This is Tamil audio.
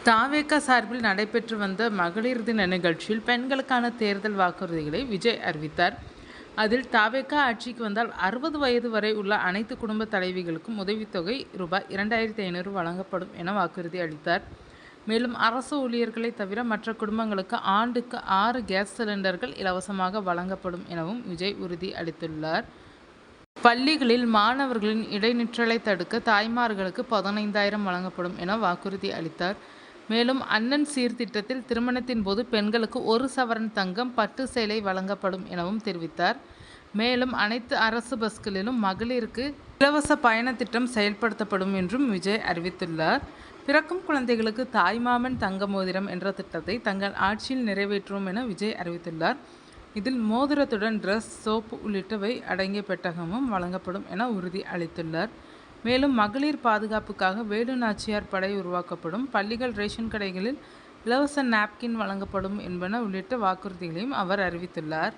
தாவேகா சார்பில் நடைபெற்று வந்த மகளிர் தின நிகழ்ச்சியில் பெண்களுக்கான தேர்தல் வாக்குறுதிகளை விஜய் அறிவித்தார். அதில் தாவேகா ஆட்சிக்கு வந்தால் 60 வயது வரை உள்ள அனைத்து குடும்ப தலைவிகளுக்கும் உதவித்தொகை ரூபாய் 2500 வழங்கப்படும் என வாக்குறுதி அளித்தார். மேலும் அரசு ஊழியர்களை தவிர மற்ற குடும்பங்களுக்கு ஆண்டுக்கு 6 கேஸ் சிலிண்டர்கள் இலவசமாக வழங்கப்படும் எனவும் விஜய் உறுதி அளித்துள்ளார். பள்ளிகளில் மாணவர்களின் இடைநிற்றலை தடுக்க தாய்மார்களுக்கு 15,000 வழங்கப்படும் என வாக்குறுதி அளித்தார். மேலும் அண்ணன் சீர்திட்டத்தில் திருமணத்தின் போது பெண்களுக்கு 1 சவரன் தங்கம் பட்டு சேலை வழங்கப்படும் எனவும் தெரிவித்தார். மேலும் அனைத்து அரசு பஸ்களிலும் மகளிருக்கு இலவச பயண திட்டம் செயல்படுத்தப்படும் என்றும் விஜய் அறிவித்துள்ளார். பிறக்கும் குழந்தைகளுக்கு தாய்மாமன் தங்க மோதிரம் என்ற திட்டத்தை தங்கள் ஆட்சியில் நிறைவேற்றுவோம் என விஜய் அறிவித்துள்ளார். இதில் மோதிரத்துடன் டிரஸ், சோப்பு உள்ளிட்டவை அடங்கிய பெட்டகமும் வழங்கப்படும் என உறுதி அளித்துள்ளார். மேலும் மகளிர் பாதுகாப்புக்காக வேலு நாச்சியார் படை உருவாக்கப்படும், பள்ளிகள், ரேஷன் கடைகளில் இலவச நாப்கின் வழங்கப்படும் என்பன உள்ளிட்ட வாக்குறுதிகளையும் அவர் அறிவித்துள்ளார்.